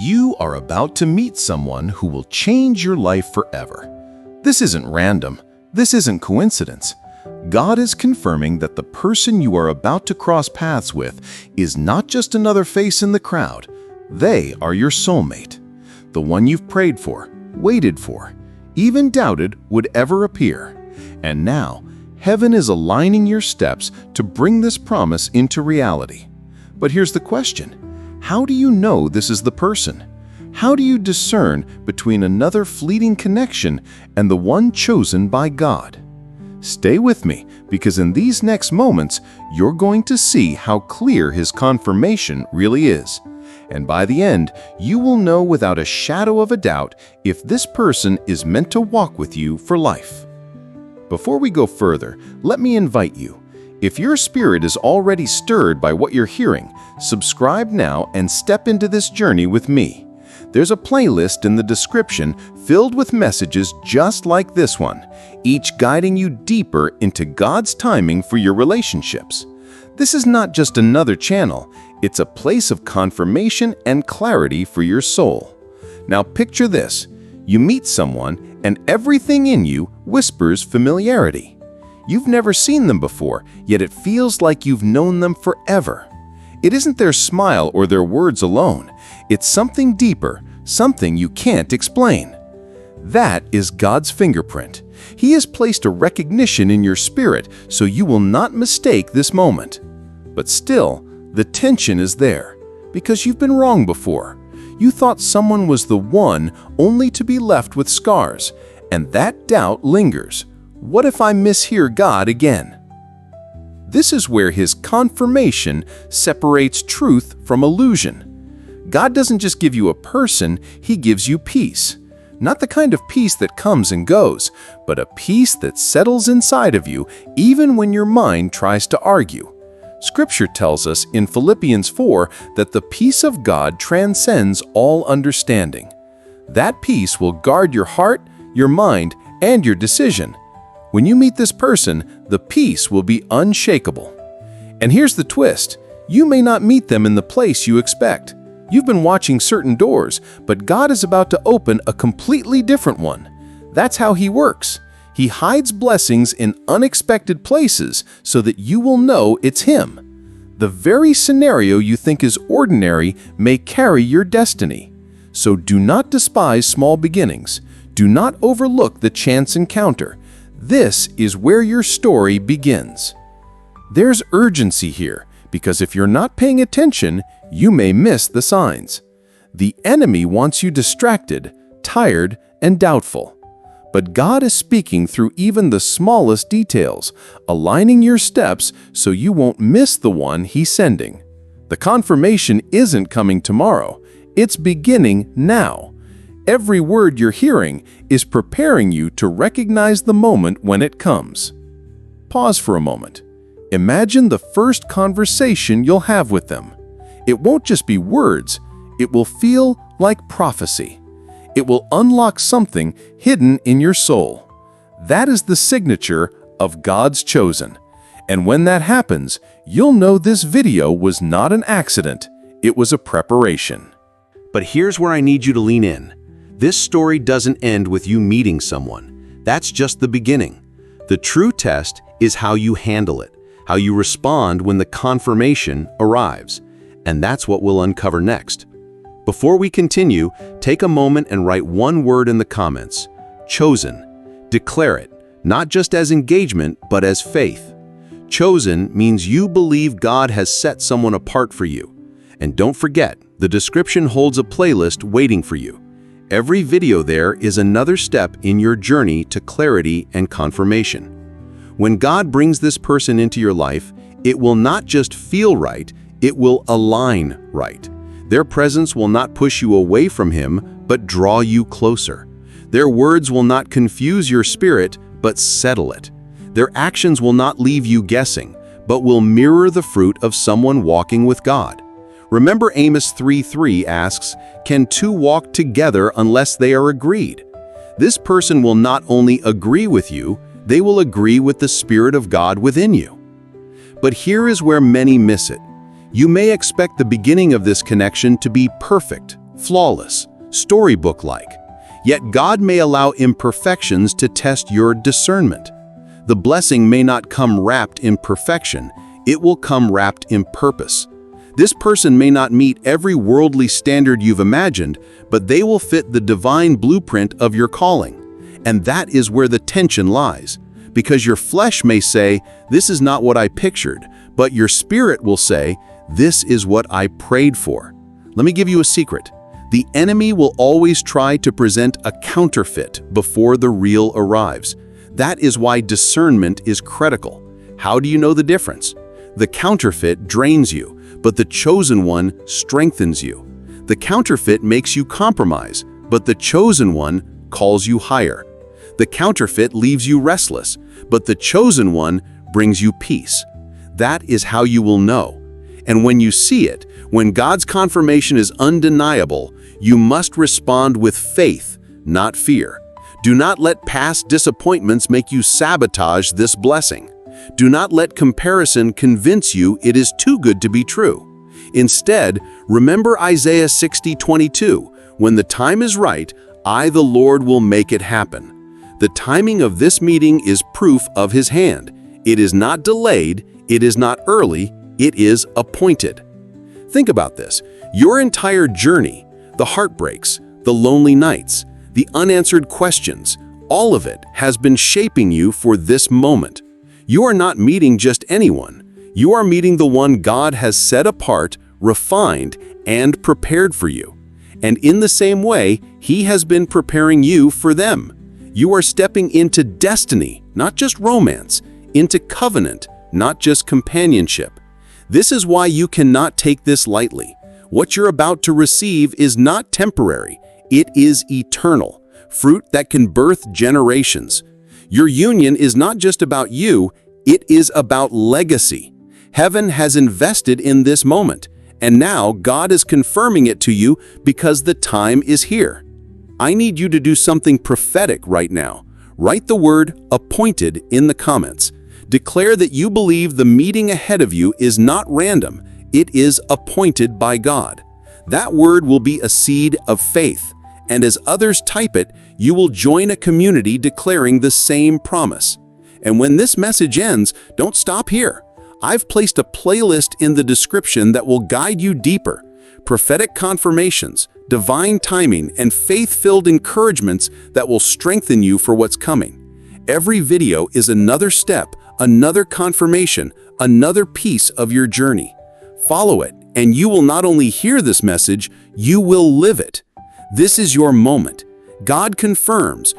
You are about to meet someone who will change your life forever. This isn't random. This isn't coincidence. God is confirming that the person you are about to cross paths with is not just another face in the crowd. They are your soulmate, the one you've prayed for, waited for, even doubted would ever appear. And now, heaven is aligning your steps to bring this promise into reality. But here's the question. How do you know this is the person? How do you discern between another fleeting connection and the one chosen by God? Stay with me, because in these next moments, you're going to see how clear His confirmation really is. And by the end, you will know without a shadow of a doubt if this person is meant to walk with you for life. Before we go further, let me invite you. If your spirit is already stirred by what you're hearing, subscribe now and step into this journey with me. There's a playlist in the description filled with messages just like this one, each guiding you deeper into God's timing for your relationships. This is not just another channel, it's a place of confirmation and clarity for your soul. Now picture this. You meet someone and everything in you whispers familiarity. You've never seen them before, yet it feels like you've known them forever. It isn't their smile or their words alone. It's something deeper, something you can't explain. That is God's fingerprint. He has placed a recognition in your spirit so you will not mistake this moment. But still, the tension is there, because you've been wrong before. You thought someone was the one only to be left with scars, and that doubt lingers. What if I mishear God again? This is where His confirmation separates truth from illusion. God doesn't just give you a person, He gives you peace. Not the kind of peace that comes and goes, but a peace that settles inside of you even when your mind tries to argue. Scripture tells us in Philippians 4 that the peace of God transcends all understanding. That peace will guard your heart, your mind, and your decision. When you meet this person, the peace will be unshakable. And here's the twist. You may not meet them in the place you expect. You've been watching certain doors, but God is about to open a completely different one. That's how He works. He hides blessings in unexpected places so that you will know it's Him. The very scenario you think is ordinary may carry your destiny. So do not despise small beginnings. Do not overlook the chance encounter. This is where your story begins. There's urgency here, because if you're not paying attention, you may miss the signs. The enemy wants you distracted, tired, and doubtful. But God is speaking through even the smallest details, aligning your steps so you won't miss the one He's sending. The confirmation isn't coming tomorrow. It's beginning now. Every word you're hearing is preparing you to recognize the moment when it comes. Pause for a moment. Imagine the first conversation you'll have with them. It won't just be words, it will feel like prophecy. It will unlock something hidden in your soul. That is the signature of God's chosen. And when that happens, you'll know this video was not an accident, it was a preparation. But here's where I need you to lean in. This story doesn't end with you meeting someone. That's just the beginning. The true test is how you handle it, how you respond when the confirmation arrives. And that's what we'll uncover next. Before we continue, take a moment and write one word in the comments. Chosen. Declare it, not just as engagement, but as faith. Chosen means you believe God has set someone apart for you. And don't forget, the description holds a playlist waiting for you. Every video there is another step in your journey to clarity and confirmation. When God brings this person into your life, it will not just feel right, it will align right. Their presence will not push you away from Him, but draw you closer. Their words will not confuse your spirit, but settle it. Their actions will not leave you guessing, but will mirror the fruit of someone walking with God. Remember Amos 3:3 asks, "Can two walk together unless they are agreed?" This person will not only agree with you, they will agree with the Spirit of God within you. But here is where many miss it. You may expect the beginning of this connection to be perfect, flawless, storybook-like. Yet God may allow imperfections to test your discernment. The blessing may not come wrapped in perfection, it will come wrapped in purpose. This person may not meet every worldly standard you've imagined, but they will fit the divine blueprint of your calling. And that is where the tension lies. Because your flesh may say, "This is not what I pictured," but your spirit will say, "This is what I prayed for." Let me give you a secret. The enemy will always try to present a counterfeit before the real arrives. That is why discernment is critical. How do you know the difference? The counterfeit drains you, but the chosen one strengthens you. The counterfeit makes you compromise, but the chosen one calls you higher. The counterfeit leaves you restless, but the chosen one brings you peace. That is how you will know. And when you see it, when God's confirmation is undeniable, you must respond with faith, not fear. Do not let past disappointments make you sabotage this blessing. Do not let comparison convince you it is too good to be true. Instead, remember Isaiah 60:22, "When the time is right, I, the Lord, will make it happen." The timing of this meeting is proof of His hand. It is not delayed, it is not early, it is appointed. Think about this. Your entire journey, the heartbreaks, the lonely nights, the unanswered questions, all of it has been shaping you for this moment. You are not meeting just anyone. You are meeting the one God has set apart, refined, and prepared for you. And in the same way, He has been preparing you for them. You are stepping into destiny, not just romance, into covenant, not just companionship. This is why you cannot take this lightly. What you're about to receive is not temporary. It is eternal, fruit that can birth generations. Your union is not just about you, it is about legacy. Heaven has invested in this moment, and now God is confirming it to you because the time is here. I need you to do something prophetic right now. Write the word "appointed" in the comments. Declare that you believe the meeting ahead of you is not random, it is appointed by God. That word will be a seed of faith, and as others type it, you will join a community declaring the same promise. And when this message ends, don't stop here. I've placed a playlist in the description that will guide you deeper. Prophetic confirmations, divine timing, and faith-filled encouragements that will strengthen you for what's coming. Every video is another step, another confirmation, another piece of your journey. Follow it, and you will not only hear this message, you will live it. This is your moment. God confirms